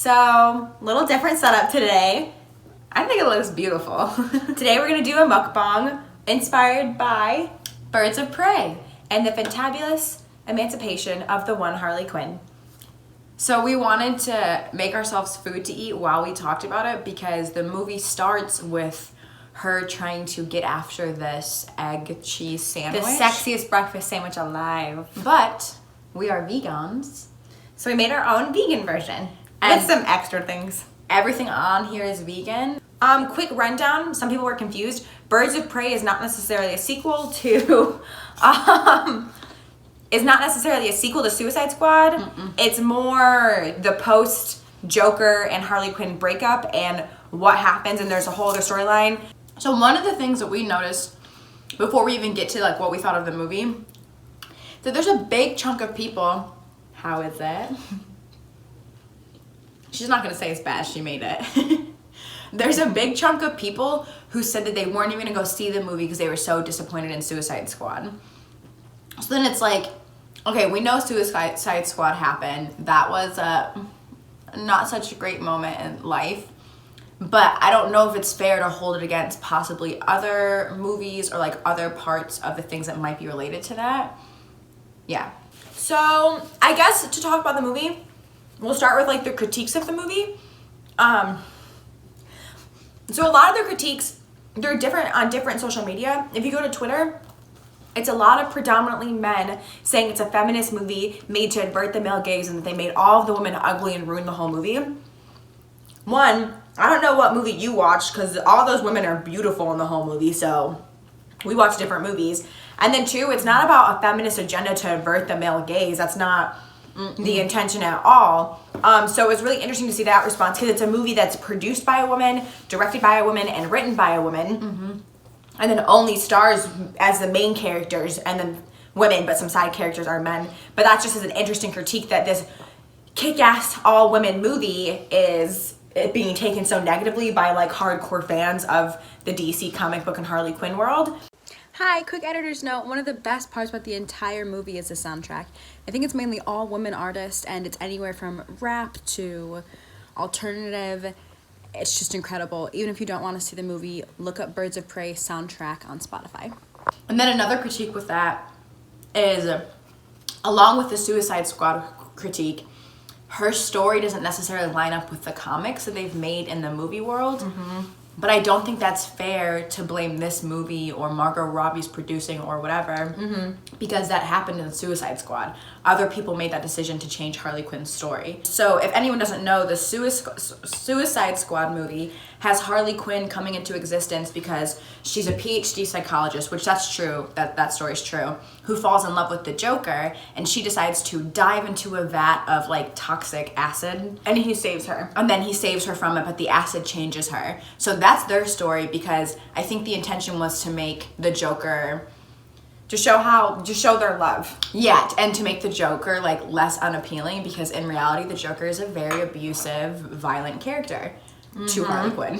So, little different setup today. I think it looks beautiful. Today we're going to do a mukbang inspired by Birds of Prey and the fantabulous emancipation of the one Harley Quinn. So we wanted to make ourselves food to eat while we talked about it because the movie starts with her trying to get after this egg cheese sandwich. The sexiest breakfast sandwich alive. But we are vegans, so we made our own vegan version. And with some extra things. Everything on here is vegan. Quick rundown, some people were confused. Birds of Prey is not necessarily a sequel to Suicide Squad. It's more the post Joker and Harley Quinn breakup and what happens, and there's a whole other storyline. So one of the things that we noticed before we even get to like what we thought of the movie, that there's a big chunk of people. How is that? She's not gonna say it's bad, she made it. There's a big chunk of people who said that they weren't even gonna go see the movie because they were so disappointed in Suicide Squad. So then it's like, okay, we know Suicide Squad happened. That was not such a great moment in life. But I don't know if it's fair to hold it against possibly other movies or like other parts of the things that might be related to that. Yeah. So I guess to talk about the movie, we'll start with like the critiques of the movie. So a lot of their critiques, they're different on different social media. If you go to Twitter, it's a lot of predominantly men saying it's a feminist movie made to avert the male gaze and that they made all of the women ugly and ruined the whole movie. One, I don't know what movie you watched because all those women are beautiful in the whole movie, so we watch different movies. And then two, it's not about a feminist agenda to avert the male gaze. That's not the intention at all. So it was really interesting to see that response because it's a movie that's produced by a woman, directed by a woman, and written by a woman. And then only stars as the main characters and then women, but some side characters are men. But that's just as an interesting critique that this kick-ass all-women movie is being taken so negatively by like hardcore fans of the DC comic book and Harley Quinn world. Hi, quick editor's note. One of the best parts about the entire movie is the soundtrack. I think it's mainly all women artists and it's anywhere from rap to alternative. It's just incredible. Even if you don't want to see the movie, look up Birds of Prey soundtrack on Spotify. And then another critique with that is, along with the Suicide Squad critique, her story doesn't necessarily line up with the comics that they've made in the movie world. But I don't think that's fair to blame this movie or Margot Robbie's producing or whatever because that happened in the Suicide Squad. Other people made that decision to change Harley Quinn's story. So if anyone doesn't know, the Suicide Squad movie has Harley Quinn coming into existence because she's a PhD psychologist, which that's true, that story's true, who falls in love with the Joker, and she decides to dive into a vat of like toxic acid. And he saves her. And then he saves her from it, but the acid changes her. So that's their story because I think the intention was to make the Joker Just show their love. Yeah, and to make the Joker like less unappealing because in reality the Joker is a very abusive, violent character to Harley Quinn.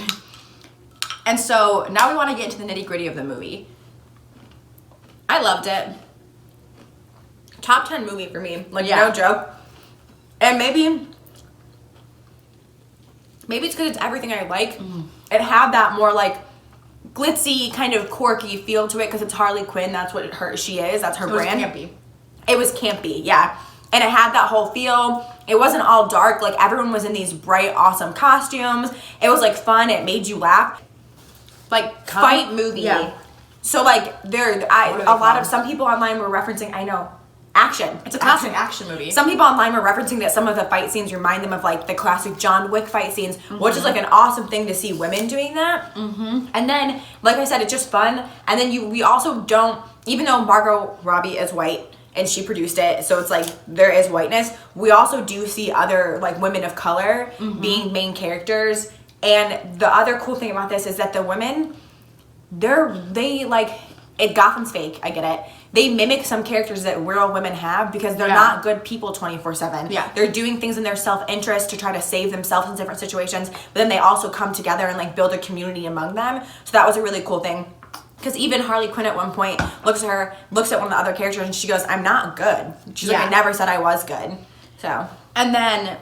And so now we want to get into the nitty-gritty of the movie. I loved it. Top 10 movie for me. Like, Yeah. no joke. And maybe it's because it's everything I like. It had that more like glitzy, kind of quirky feel to it because it's Harley Quinn. That's what she is. That's her brand. It was campy, yeah. And it had that whole feel. It wasn't all dark. Like, everyone was in these bright, awesome costumes. It was like fun. It made you laugh. Like, fight movie. Yeah. So like some people online were referencing, I know, action. It's a classic action movie. Some people online were referencing that some of the fight scenes remind them of like the classic John Wick fight scenes, which is like an awesome thing to see women doing that. And then, like I said, it's just fun. And then we also don't, even though Margot Robbie is white and she produced it, so it's like there is whiteness, we also do see other like women of color being main characters. And the other cool thing about this is that the women, they like, Gotham's fake, I get it. They mimic some characters that real women have because they're not good people 24/7. Yeah. They're doing things in their self-interest to try to save themselves in different situations, but then they also come together and like build a community among them. So that was a really cool thing. Because even Harley Quinn at one point looks at one of the other characters and she goes, "I'm not good." She's like, "I never said I was good." So. And then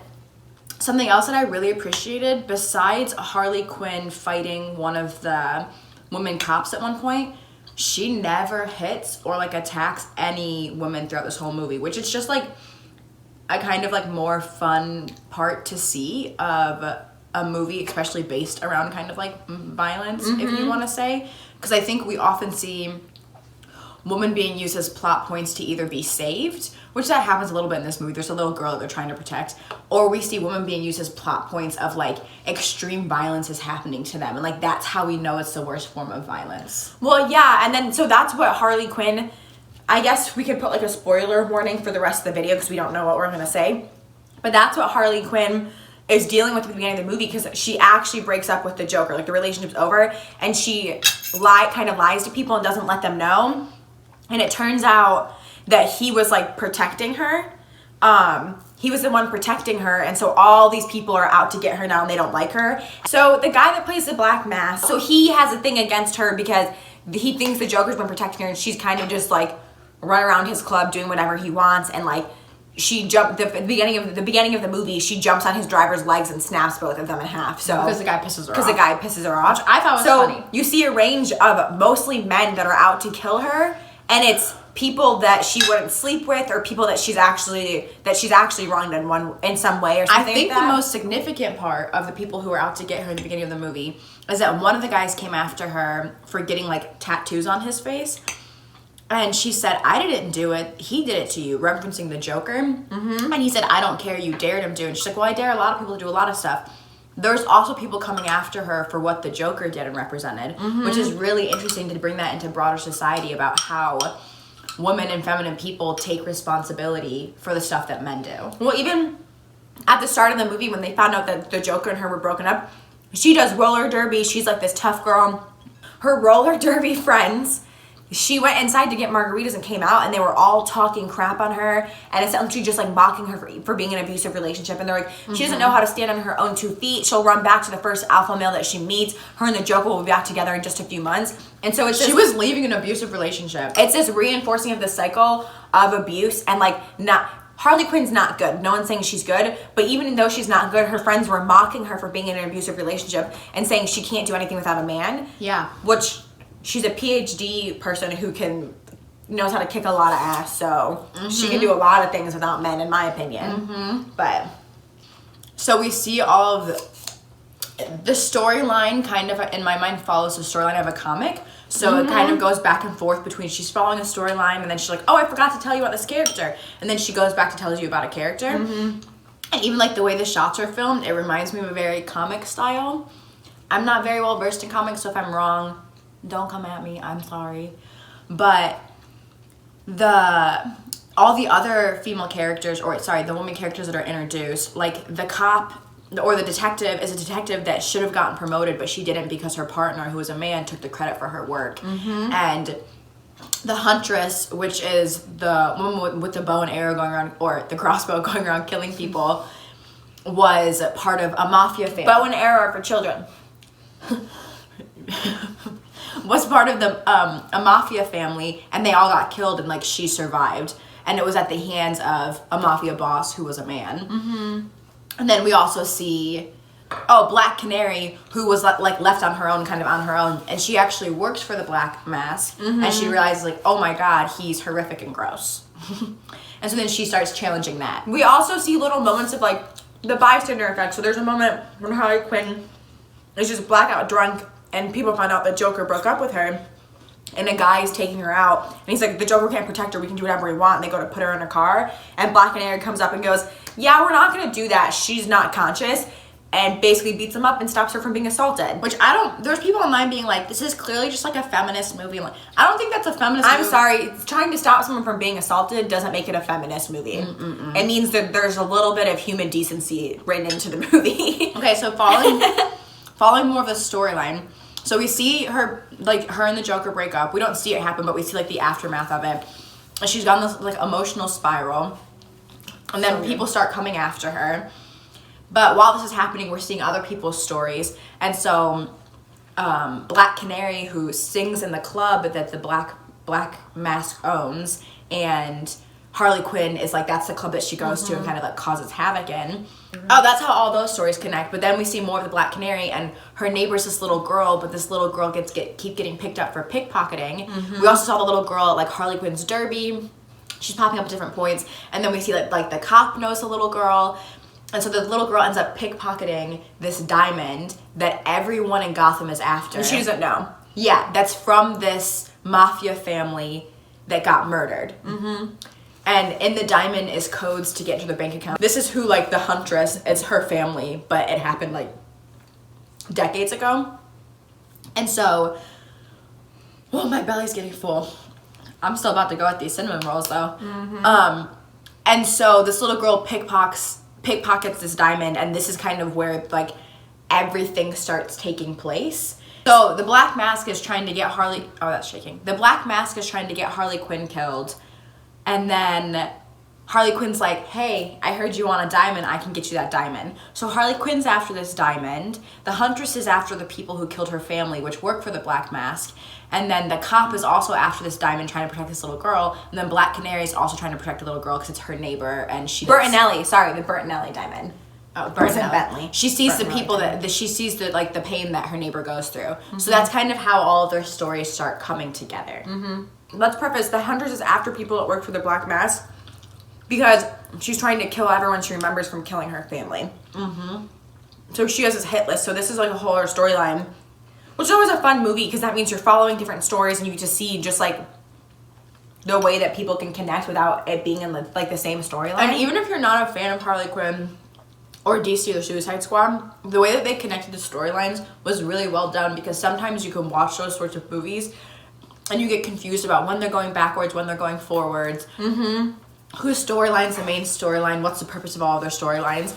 something else that I really appreciated, besides Harley Quinn fighting one of the women cops at one point, she never hits or like attacks any women throughout this whole movie, which is just like a kind of like more fun part to see of a movie, especially based around kind of like violence, if you want to say. Because I think we often see women being used as plot points to either be saved, which that happens a little bit in this movie. There's a little girl that they're trying to protect. Or we see women being used as plot points of like extreme violence is happening to them. And like that's how we know it's the worst form of violence. Well, yeah, and then so that's what Harley Quinn, I guess we could put like a spoiler warning for the rest of the video because we don't know what we're going to say. But that's what Harley Quinn is dealing with at the beginning of the movie, because she actually breaks up with the Joker. Like the relationship's over and she kind of lies to people and doesn't let them know. And it turns out that he was like protecting her. He was the one protecting her, and so all these people are out to get her now and they don't like her. So the guy that plays the Black Mask, so he has a thing against her because he thinks the Joker's been protecting her and she's kind of just like run around his club doing whatever he wants. And like she jumped the beginning of the movie, she jumps on his driver's legs and snaps both of them in half. So because the guy pisses her off. Because the guy pisses her off. Which I thought was funny. So you see a range of mostly men that are out to kill her, and it's people that she wouldn't sleep with or people that she's actually wronged in some way or something. I think like that. the most significant part of the people who were out to get her in the beginning of the movie is that one of the guys came after her for getting like tattoos on his face. And she said, I didn't do it. He did it to you, referencing the Joker. And he said, I don't care. You dared him to. And she's like, well, I dare a lot of people to do a lot of stuff. There's also people coming after her for what the Joker did and represented, which is really interesting to bring that into broader society about how women and feminine people take responsibility for the stuff that men do. Well, even at the start of the movie when they found out that the Joker and her were broken up, she does roller derby. She's like this tough girl. Her roller derby friends, she went inside to get margaritas and came out and they were all talking crap on her and essentially just like mocking her for being in an abusive relationship. And they're like, she doesn't know how to stand on her own 2 feet. She'll run back to the first alpha male that she meets. Her and the Joker will be back together in just a few months. And so it's she was leaving an abusive relationship. It's this reinforcing of the cycle of abuse and like Harley Quinn's not good. No one's saying she's good, but even though she's not good, her friends were mocking her for being in an abusive relationship and saying she can't do anything without a man. Yeah. Which she's a PhD person who knows how to kick a lot of ass, so she can do a lot of things without men, in my opinion. But so we see all of the storyline kind of, in my mind, follows the storyline of a comic. So it kind of goes back and forth between she's following a storyline and then she's like, oh, I forgot to tell you about this character. And then she goes back to tells you about a character. And even like the way the shots are filmed, it reminds me of a very comic style. I'm not very well versed in comics, so if I'm wrong, don't come at me. I'm sorry. But all the other female characters, the women characters that are introduced, like the cop or the detective is a detective that should have gotten promoted, but she didn't because her partner, who was a man, took the credit for her work. And the huntress, which is the woman with the bow and arrow going around, or the crossbow going around killing people, was part of a mafia family. bow and arrow are for children. Was part of a mafia family, and they all got killed, and like she survived, and it was at the hands of a mafia boss who was a man. And then we also see Black Canary, who was like left on her own, and she actually works for the Black Mask, and she realizes like, oh my god, he's horrific and gross. And so then she starts challenging that. We also see little moments of like the bystander effect. So there's a moment when Harley Quinn is just blackout drunk and people find out that Joker broke up with her and a guy is taking her out and he's like, the Joker can't protect her, we can do whatever we want. And they go to put her in a car and Black Canary comes up and goes, yeah, we're not gonna do that, she's not conscious, and basically beats him up and stops her from being assaulted. Which there's people online being like, this is clearly just like a feminist movie. Like, I don't think that's a feminist movie. I'm sorry, trying to stop someone from being assaulted doesn't make it a feminist movie. It means that there's a little bit of human decency written into the movie. Okay, so following more of the storyline, so we see her and the Joker break up. We don't see it happen, but we see like the aftermath of it. And she's gone this like emotional spiral. And then people start coming after her. But while this is happening, we're seeing other people's stories. And so Black Canary, who sings in the club that the Black Mask owns, and Harley Quinn is like, that's the club that she goes to and kind of like causes havoc in. Oh, that's how all those stories connect. But then we see more of the Black Canary, and her neighbor's this little girl, but this little girl keep getting picked up for pickpocketing. We also saw the little girl at like Harley Quinn's derby. She's popping up at different points, and then we see like the cop knows the little girl, and so the little girl ends up pickpocketing this diamond that everyone in Gotham is after. And she doesn't know. Yeah, that's from this mafia family that got murdered. And in the diamond is codes to get to their bank account. This is who, like, the Huntress, it's her family, but it happened, like, decades ago. And so, well, my belly's getting full. I'm still about to go at these cinnamon rolls, though. And so this little girl pickpockets this diamond, and this is kind of where, like, everything starts taking place. So the Black Mask is trying to get Harley... Oh, that's shaking. The Black Mask is trying to get Harley Quinn killed. And then Harley Quinn's like, hey, I heard you want a diamond. I can get you that diamond. So Harley Quinn's after this diamond. The Huntress is after the people who killed her family, which work for the Black Mask. And then the cop is also after this diamond, trying to protect this little girl. And then Black Canary is also trying to protect the little girl because it's her neighbor. And she... Bertinelli. Sorry, the Bertinelli diamond. Oh, Bertinelli. Bentley. She sees the people that she sees the like the pain that her neighbor goes through. So that's kind of how all of their stories start coming together. Let's preface, the Huntress is after people that work for the Black Mask because she's trying to kill everyone she remembers from killing her family. So she has this hit list. So this is like a whole other storyline, which is always a fun movie because that means you're following different stories and you get to see just like the way that people can connect without it being in like the same storyline. And even if you're not a fan of Harley Quinn or DC or Suicide Squad, the way that they connected the storylines was really well done because sometimes you can watch those sorts of movies and you get confused about when they're going backwards, when they're going forwards. Whose storyline's the main storyline? What's the purpose of all of their storylines?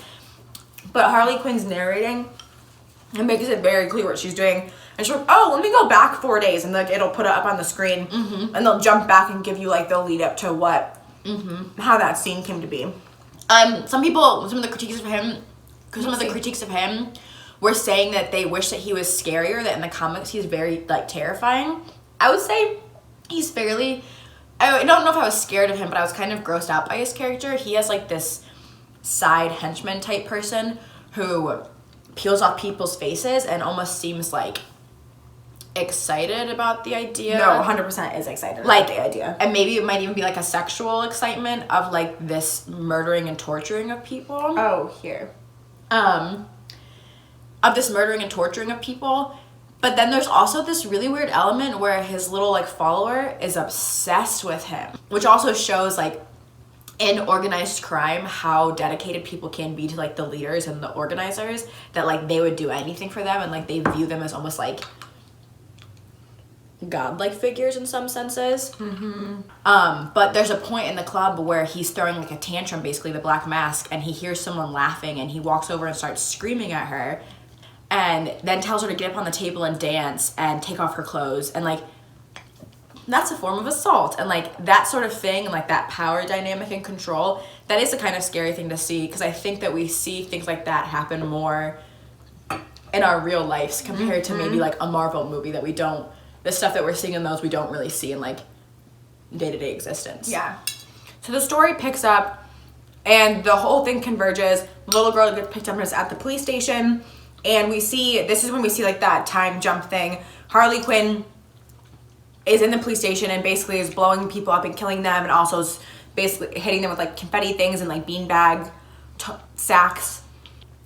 But Harley Quinn's narrating, it makes it very clear what she's doing. And she's like, oh, let me go back 4 days. And like it'll put it up on the screen. And they'll jump back and give you like the lead up to what, how that scene came to be. Some of the critiques of him were saying that they wish that he was scarier, that in the comics he's very like terrifying. I would say he's fairly... I don't know if I was scared of him, but I was kind of grossed out by his character. He has like this side henchman type person who peels off people's faces and almost seems like excited about the idea. No, 100% is excited about the idea. And maybe it might even be like a sexual excitement of like this murdering and torturing of people. Oh, here. Of this murdering and torturing of people. But then there's also this really weird element where his little like follower is obsessed with him, which also shows like in organized crime how dedicated people can be to like the leaders and the organizers, that like they would do anything for them and like they view them as almost like godlike figures in some senses. But there's a point in the club where he's throwing like a tantrum, basically the Black Mask, and he hears someone laughing and he walks over and starts screaming at her and then tells her to get up on the table and dance and take off her clothes, and like that's a form of assault. And like that sort of thing and like that power dynamic and control, that is a kind of scary thing to see, because I think that we see things like that happen more in our real lives compared to maybe like a Marvel movie, that we don't, the stuff that we're seeing in those we don't really see in like day-to-day existence. Yeah. So the story picks up and the whole thing converges. The little girl gets picked up at the police station, and we see, this is when we see like that time jump thing. Harley Quinn is in the police station and basically is blowing people up and killing them, and also is basically hitting them with like confetti things and like beanbag sacks.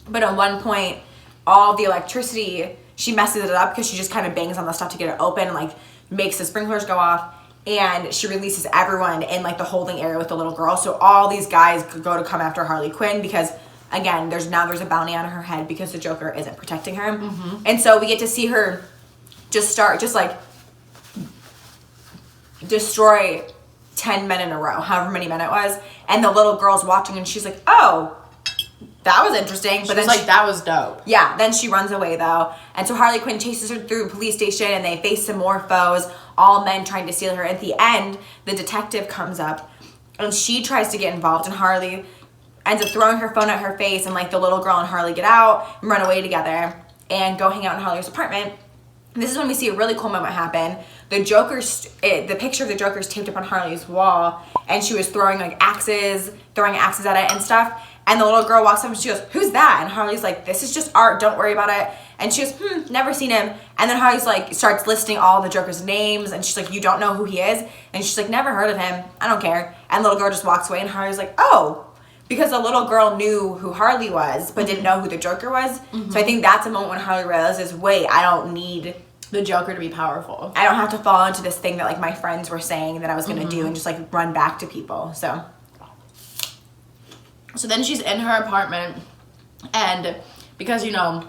But at one point, all the electricity, she messes it up because she just kind of bangs on the stuff to get it open and like makes the sprinklers go off, and she releases everyone in like the holding area with the little girl. So all these guys go to come after Harley Quinn because, again, there's a bounty on her head because the Joker isn't protecting her. And so we get to see her just like destroy 10 men in a row, however many men it was, and the little girl's watching and she's like, oh, that was interesting. But then like, that was dope. Yeah, then she runs away though. And so Harley Quinn chases her through a police station and they face some more foes, all men trying to steal her. At the end, the detective comes up and she tries to get involved, and Harley ends up throwing her phone at her face, and like the little girl and Harley get out and run away together and go hang out in Harley's apartment. This is when we see a really cool moment happen. The picture of the Joker's taped up on Harley's wall, and she was throwing axes at it and stuff. And the little girl walks up and she goes, "Who's that?" And Harley's like, "This is just art, don't worry about it." And she goes, "Never seen him." And then Harley's like, starts listing all the Joker's names, and she's like, "You don't know who he is?" And she's like, "Never heard of him, I don't care." And the little girl just walks away, and Harley's like, "Oh." Because the little girl knew who Harley was, but didn't know who the Joker was. So I think that's a moment when Harley realizes, wait, I don't need the Joker to be powerful. I don't have to fall into this thing that like my friends were saying that I was gonna do and just like run back to people. So then she's in her apartment, and because, you know,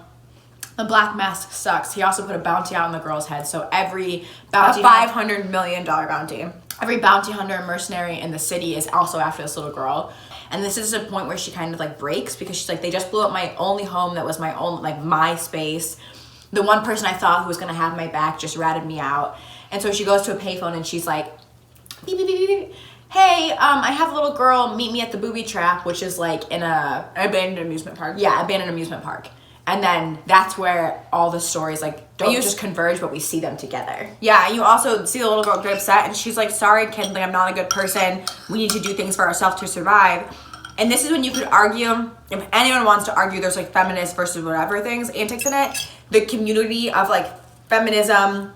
the Black Mask sucks, he also put a bounty out on the girl's head. So every bounty, a $500 million bounty. Every bounty hunter and mercenary in the city is also after this little girl. And this is a point where she kind of like breaks, because she's like, they just blew up my only home that was my own, like my space. The one person I thought who was gonna have my back just ratted me out. And so she goes to a payphone and she's like, beep, beep, beep, beep. "Hey, I have a little girl, meet me at the booby trap," which is like in an abandoned amusement park. Yeah, abandoned amusement park. And then that's where all the stories like don't just converge, but we see them together. Yeah, and you also see the little girl get upset, and she's like, "Sorry, kid, like I'm not a good person. We need to do things for ourselves to survive." And this is when you could argue, if anyone wants to argue there's like feminist versus whatever things, antics in it, the community of like feminism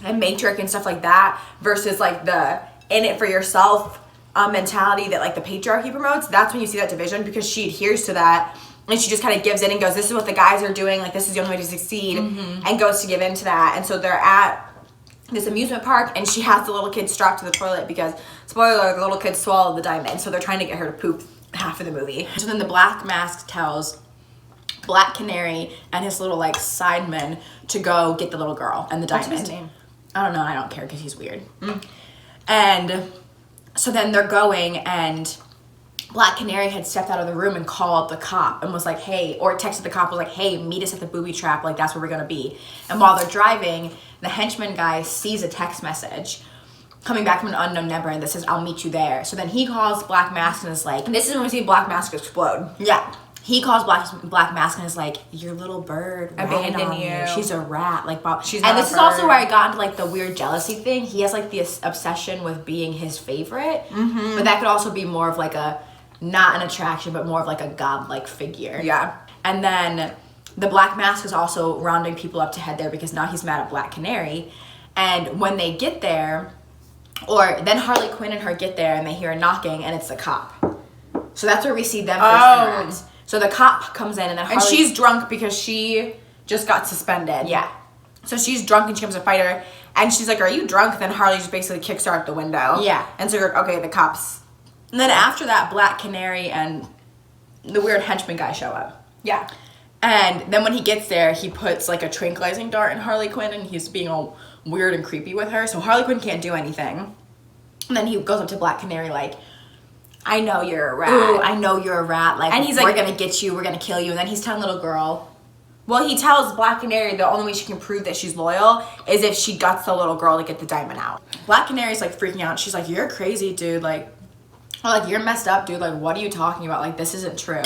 and matriarch and stuff like that versus like the in it for yourself mentality that like the patriarchy promotes. That's when you see that division, because she adheres to that. And she just kind of gives in and goes, "This is what the guys are doing. Like, this is the only way to succeed," and goes to give in to that. And so they're at this amusement park, and she has the little kid strapped to the toilet because, spoiler alert, the little kid swallowed the diamond. So they're trying to get her to poop half of the movie. So then the Black Mask tells Black Canary and his little like sidemen to go get the little girl and the diamond. What's his name? I don't know. I don't care because he's weird. And so then they're going, and Black Canary had stepped out of the room and called the cop and was like, "Hey," or texted the cop, was like, "Hey, meet us at the booby trap. Like, that's where we're going to be." And while they're driving, the henchman guy sees a text message coming back from an unknown number, and that says, "I'll meet you there." So then he calls Black Mask and is like, And this is when we see Black Mask explode. yeah. He calls Black Mask and is like, "Your little bird Abandoned you. She's a rat." Like, Bob. She's and not this a is also bird. where I got into like the weird jealousy thing. He has like this obsession with being his favorite, but that could also be more of like a not an attraction, but more of like a godlike figure. Yeah. And then the Black Mask is also rounding people up to head there because now he's mad at Black Canary. And when they get there, or then Harley Quinn and her get there and they hear a knocking, and it's the cop. So that's where we see them first interact. So the cop comes in, and then Harley... And she's drunk because she just got suspended. Yeah. So she's drunk and she comes to fight her. And she's like, "Are you drunk?" Then Harley just basically kicks her out the window. Yeah. And so you're like, okay, the cops. And then after that, Black Canary and the weird henchman guy show up. Yeah. And then when he gets there, he puts like a tranquilizing dart in Harley Quinn, and he's being all weird and creepy with her. So Harley Quinn can't do anything. And then he goes up to Black Canary like, "I know you're a rat." "Ooh, I know you're a rat. Like, And he's we're like- gonna get you. We're gonna kill you." And then he's telling little girl... Well, he tells Black Canary the only way she can prove that she's loyal is if she guts the little girl to get the diamond out. Black Canary's like freaking out. She's like, "You're crazy, dude. Like, or like, you're messed up, dude. Like, what are you talking about? Like, this isn't true."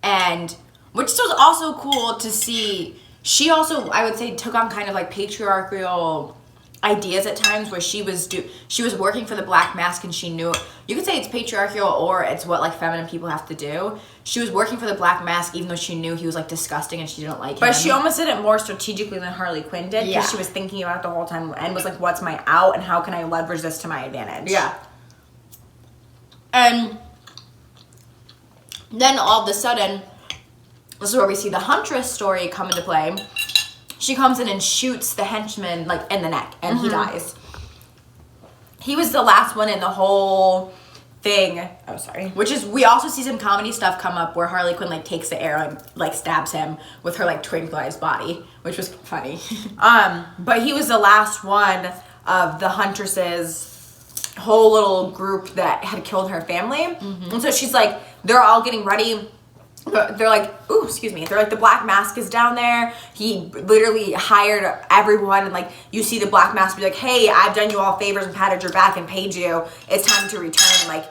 And which was also cool to see. She also, I would say, took on kind of like patriarchal ideas at times, where she was working for the Black Mask, and she knew, you could say it's patriarchal or it's what like feminine people have to do. She was working for the Black Mask even though she knew he was like disgusting and she didn't like him. But she almost did it more strategically than Harley Quinn did, because Yeah. she was thinking about it the whole time and was like, "What's my out and how can I leverage this to my advantage?" Yeah. And then all of a sudden, this is where we see the Huntress story come into play. She comes in and shoots the henchman like in the neck, and he dies. He was the last one in the whole thing. Oh, sorry. Which is, we also see some comedy stuff come up where Harley Quinn like takes the arrow and like stabs him with her like tranquilized body, which was funny. But he was the last one of the Huntress's whole little group that had killed her family. And so she's like, they're all getting ready. They're like, ooh, excuse me. They're like, the Black Mask is down there. He literally hired everyone. And like, you see the Black Mask be like, "Hey, I've done you all favors and patted your back and paid you. It's time to return." And like,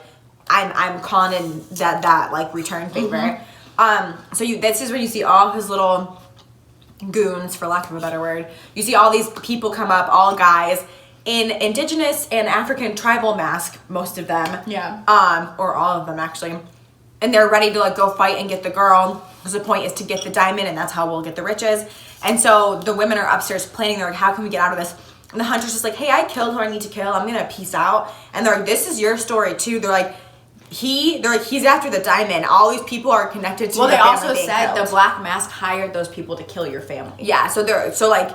I'm calling in that like return favor. So this is when you see all his little goons, for lack of a better word. You see all these people come up, all guys, in indigenous and African tribal mask, most of them. Yeah. Or all of them, actually. And they're ready to, like, go fight and get the girl, because the point is to get the diamond, and that's how we'll get the riches. And so the women are upstairs planning. They're like, how can we get out of this? And the hunter's just like, hey, I killed who I need to kill. I'm gonna peace out. And they're like, this is your story, too. They're like, he's after the diamond. All these people are connected to Well, the they family also being said killed. the Black Mask hired those people to kill your family. Yeah, so like,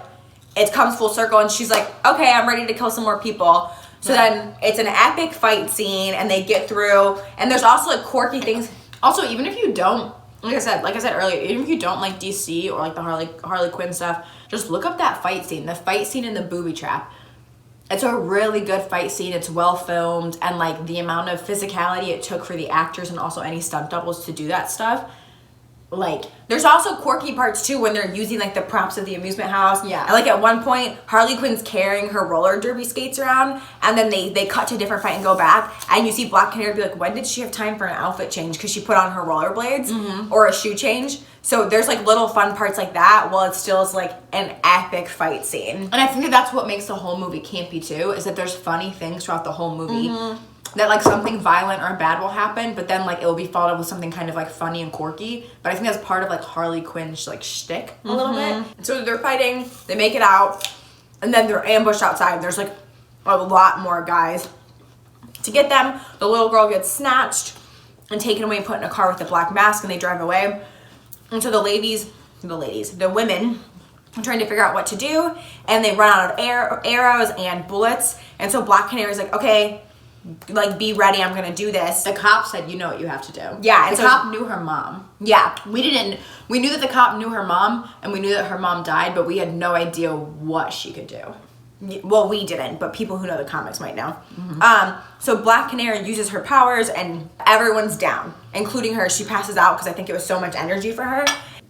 it comes full circle, and she's like, okay, I'm ready to kill some more people. So then it's an epic fight scene, and they get through, and there's also like quirky things. Also, even if you don't, like I said earlier, even if you don't like DC or like the Harley Quinn stuff, just look up that fight scene. The fight scene in the booby trap. It's a really good fight scene. It's well filmed, and like the amount of physicality it took for the actors and also any stunt doubles to do that stuff. Like, There's also quirky parts too when they're using like the props of the amusement house. Yeah. And like at one point, Harley Quinn's carrying her roller derby skates around, and then they cut to a different fight and go back, and you see Black Canary be like, when did she have time for an outfit change? Because she put on her rollerblades or a shoe change. So there's like little fun parts like that, while it still is like an epic fight scene. and I think that that's what makes the whole movie campy too, is that there's funny things throughout the whole movie. That like something violent or bad will happen, but then like it will be followed up with something kind of like funny and quirky. But I think that's part of like Harley Quinn's like shtick a little bit. So they're fighting, they make it out, and then they're ambushed outside. There's like a lot more guys. To get them, the little girl gets snatched and taken away and put in a car with the Black Mask, and they drive away. And so the women are trying to figure out what to do, and they run out of arrows and bullets. And so Black Canary's like, okay, like, be ready, I'm gonna do this. The cop said, you know what you have to do. Yeah, the and so- cop knew her mom. Yeah. We knew that the cop knew her mom, and we knew that her mom died, but we had no idea what she could do. Well, we didn't, but people who know the comics might know. So Black Canary uses her powers, and everyone's down, including her. She passes out because I think it was so much energy for her.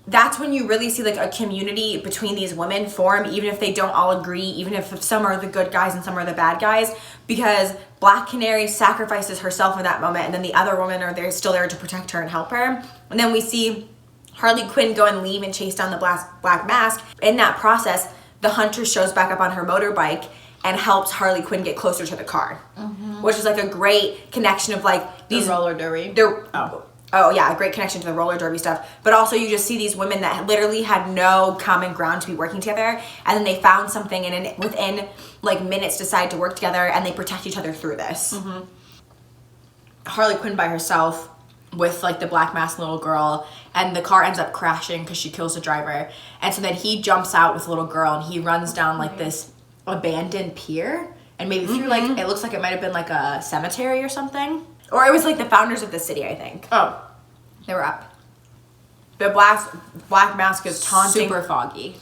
That's when you really see like a community between these women form, even if they don't all agree, even if some are the good guys and some are the bad guys, because Black Canary sacrifices herself in that moment, and then the other women are still there to protect her and help her. And then we see Harley Quinn go and leave and chase down the Black Mask. In that process, the hunter shows back up on her motorbike and helps Harley Quinn get closer to the car, which is like a great connection of like These roller derby. Oh yeah, a great connection to the roller derby stuff. But also you just see these women that literally had no common ground to be working together, and then they found something, and within like minutes decide to work together, and they protect each other through this. Harley Quinn by herself with like the Black Mask little girl, and the car ends up crashing because she kills the driver. And so then he jumps out with the little girl, and he runs down like this abandoned pier, and maybe through like, it looks like it might have been like a cemetery or something. Or it was like the founders of the city, I think. Oh, they were up. The Black Mask is taunting. Super foggy.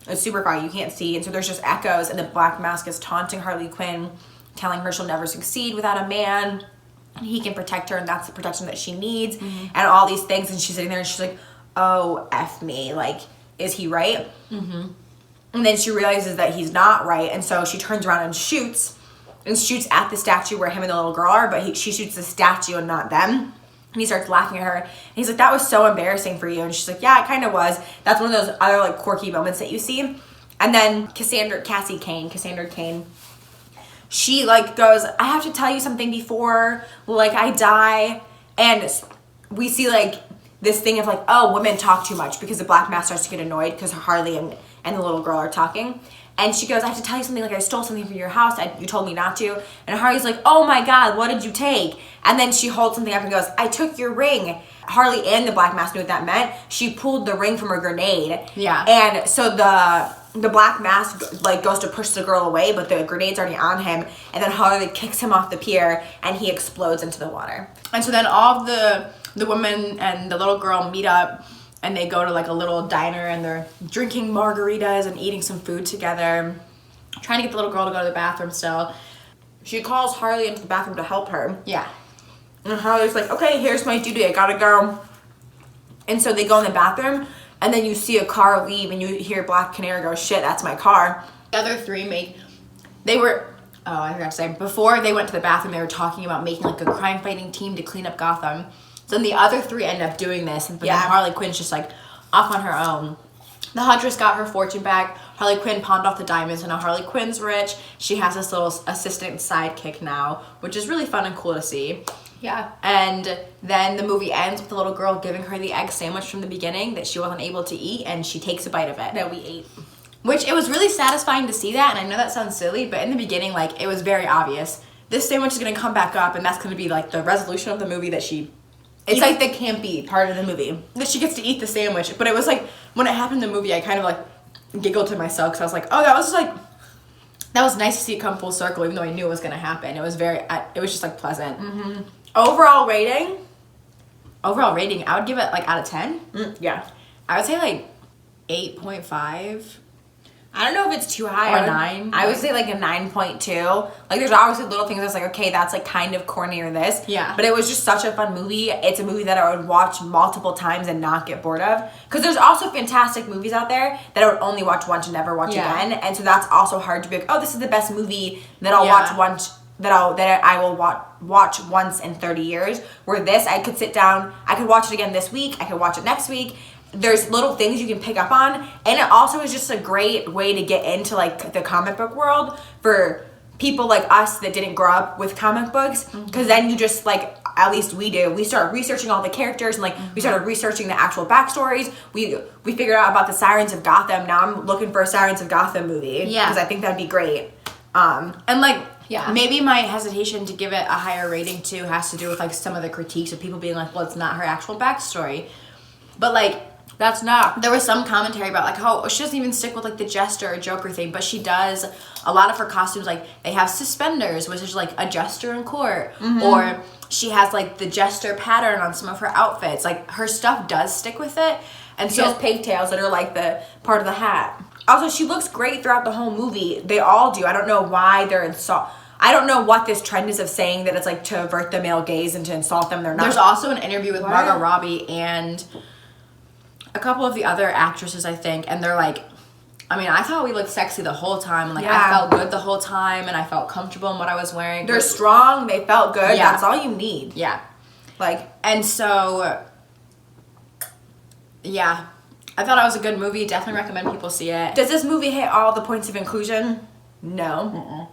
It's super foggy, you can't see, and so there's just echoes, and the Black Mask is taunting Harley Quinn, telling her she'll never succeed without a man, and he can protect her, and that's the protection that she needs, and all these things. And she's sitting there, and she's like, oh, F me, like, is he right? And then she realizes that he's not right, and so she turns around and shoots at the statue where him and the little girl are, but she shoots the statue and not them. And he starts laughing at her, and he's like, that was so embarrassing for you. And she's like, yeah, it kind of was. That's one of those other like quirky moments that you see. And then Cassandra Cain, she like goes, I have to tell you something before like I die. And we see like this thing of like, oh, women talk too much, because the Black Mask starts to get annoyed because Harley and the little girl are talking. And she goes, I have to tell you something, like I stole something from your house, you told me not to. And Harley's like, oh my God, what did you take? And then she holds something up and goes, I took your ring. Harley and the Black Mask knew what that meant. She pulled the ring from her grenade. Yeah. And so the Black Mask like goes to push the girl away, but the grenade's already on him. And then Harley kicks him off the pier, and he explodes into the water. And so then all of the women and the little girl meet up, and they go to like a little diner, and they're drinking margaritas and eating some food together, trying to get the little girl to go to the bathroom still. She calls Harley into the bathroom to help her. Yeah. And Harley's like, okay, here's my duty, I gotta go. And so they go in the bathroom, and then you see a car leave, and you hear Black Canary go, shit, that's my car. The other three I forgot to say, before they went to the bathroom, they were talking about making like a crime fighting team to clean up Gotham. So then the other three end up doing this, but then Harley Quinn's just like off on her own. The Huntress got her fortune back. Harley Quinn pawned off the diamonds, and now Harley Quinn's rich. She has this little assistant sidekick now, which is really fun and cool to see. Yeah. And then the movie ends with the little girl giving her the egg sandwich from the beginning that she wasn't able to eat, and she takes a bite of it. That we ate. Which, it was really satisfying to see that, and I know that sounds silly, but in the beginning, like, it was very obvious. This sandwich is going to come back up, and that's going to be, like, the resolution of the movie that she... It's like the campy part of the movie. That she gets to eat the sandwich. But it was like, when it happened in the movie, I kind of like giggled to myself because I was like, oh, that was nice to see it come full circle, even though I knew it was going to happen. It was just like pleasant. Mm-hmm. Overall rating, I would give it like out of 10. Yeah. I would say like 8.5. I don't know if it's too high. Or 9. I would say like a 9.2. Like there's obviously little things I was like, okay, that's like kind of corny or this. Yeah. But it was just such a fun movie. It's a movie that I would watch multiple times and not get bored of. Because there's also fantastic movies out there that I would only watch once and never watch again. And so that's also hard to be like, oh, this is the best movie that I'll watch once. That I will watch once in 30 years. Where this, I could sit down, I could watch it again this week, I could watch it next week. There's little things you can pick up on, and it also is just a great way to get into like the comic book world for people like us that didn't grow up with comic books, because then you just like, at least we do, we start researching all the characters and like we started researching the actual backstories. We figured out about the Sirens of Gotham. Now I'm looking for a Sirens of Gotham movie because I think that'd be great. And like, maybe my hesitation to give it a higher rating too has to do with like some of the critiques of people being like, well, it's not her actual backstory. But like, that's not. There was some commentary about like, oh, she doesn't even stick with like the Jester or Joker thing, but she does. A lot of her costumes, like they have suspenders, which is like a Jester in court, or she has like the Jester pattern on some of her outfits. Like her stuff does stick with it, and she has pigtails that are like the part of the hat. Also, she looks great throughout the whole movie. They all do. I don't know why they're I don't know what this trend is of saying that it's like to avert the male gaze and to insult them. They're not. There's also an interview with Margot Robbie and a couple of the other actresses, I think, and they're like, I mean, I thought we looked sexy the whole time, and like I felt good the whole time, and I felt comfortable in what I was wearing. They're strong, they felt good, that's all you need. Yeah. Like, and so, yeah, I thought it was a good movie. Definitely recommend people see it. Does this movie hit all the points of inclusion? No.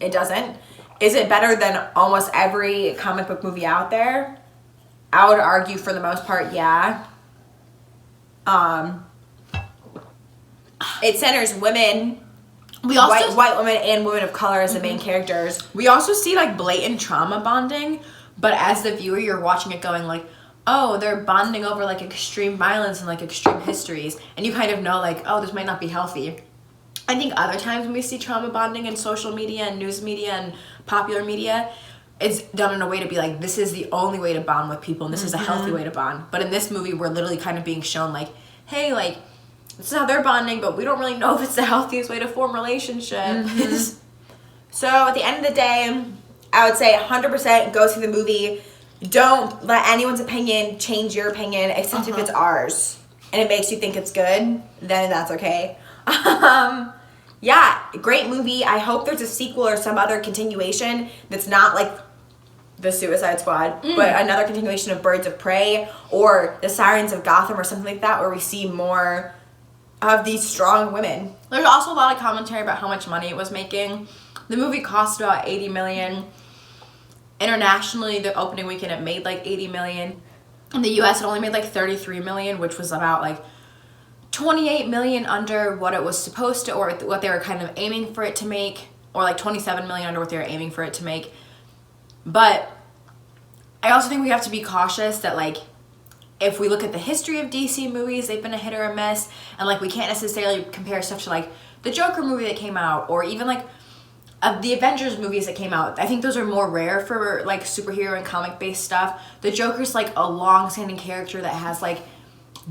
It doesn't. Is it better than almost every comic book movie out there? I would argue for the most part, yeah. It centers women, white women and women of color as the main characters. We also see like blatant trauma bonding, but as the viewer, you're watching it going like, oh, they're bonding over like extreme violence and like extreme histories, and you kind of know like, oh, this might not be healthy. I think other times when we see trauma bonding in social media and news media and popular media, it's done in a way to be like, this is the only way to bond with people, and this is a healthy way to bond. But in this movie, we're literally kind of being shown like, hey, like, this is how they're bonding, but we don't really know if it's the healthiest way to form relationships. So at the end of the day, I would say 100% go see the movie. Don't let anyone's opinion change your opinion, except if it's ours and it makes you think it's good, then that's okay. Yeah, great movie. I hope there's a sequel or some other continuation that's not like the Suicide Squad, but another continuation of Birds of Prey or the Sirens of Gotham or something like that, where we see more of these strong women. There's also a lot of commentary about how much money it was making. The movie cost about $80 million. Internationally, the opening weekend it made like $80 million. In the US, it only made like $33 million, which was about like $28 million under what it was supposed to, or what they were kind of aiming for it to make, or like $27 million under what they were aiming for it to make. But I also think we have to be cautious that like, if we look at the history of DC movies, they've been a hit or a miss, and like we can't necessarily compare stuff to like the Joker movie that came out, or even like the Avengers movies that came out. I think those are more rare for like superhero and comic based stuff. The Joker's like a long-standing character that has like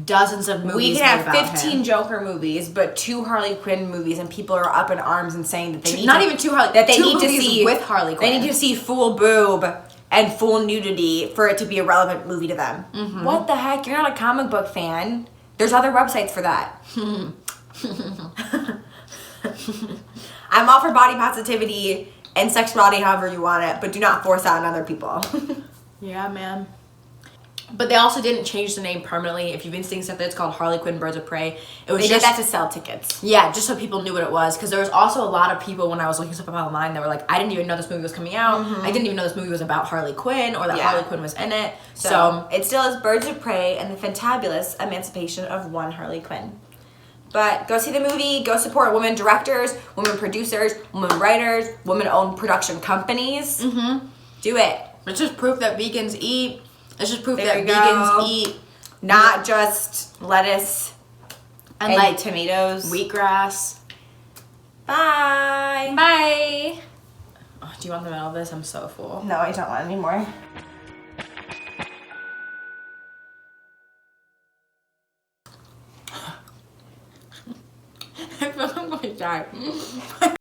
dozens of movies. We can have 15 Joker movies, but 2 Harley Quinn movies, and people are up in arms and saying that they need not even 2 Harley, that they two need to movies see with Harley Quinn. They need to see full boob and full nudity for it to be a relevant movie to them. What the heck? You're not a comic book fan. There's other websites for that. I'm all for body positivity and sexuality however you want it, but do not force that on other people. Yeah, man. But they also didn't change the name permanently. If you've been seeing stuff that's called Harley Quinn Birds of Prey, it was They did just that to sell tickets. yeah, just so people knew what it was. Because there was also a lot of people when I was looking stuff up online that were like, I didn't even know this movie was coming out. I didn't even know this movie was about Harley Quinn or that Yeah. Harley Quinn was in it. So it still is Birds of Prey and the Fantabulous Emancipation of One Harley Quinn. But go see the movie. Go support women directors, women producers, women writers, women-owned production companies. Do it. It's just proof that vegans eat. It's just proof There that we go. vegans eat Not just lettuce and and like tomatoes. wheatgrass. Bye. Bye. Oh, do you want the middle of this? I'm so full. No, I don't want any more. I feel like I'm going to die.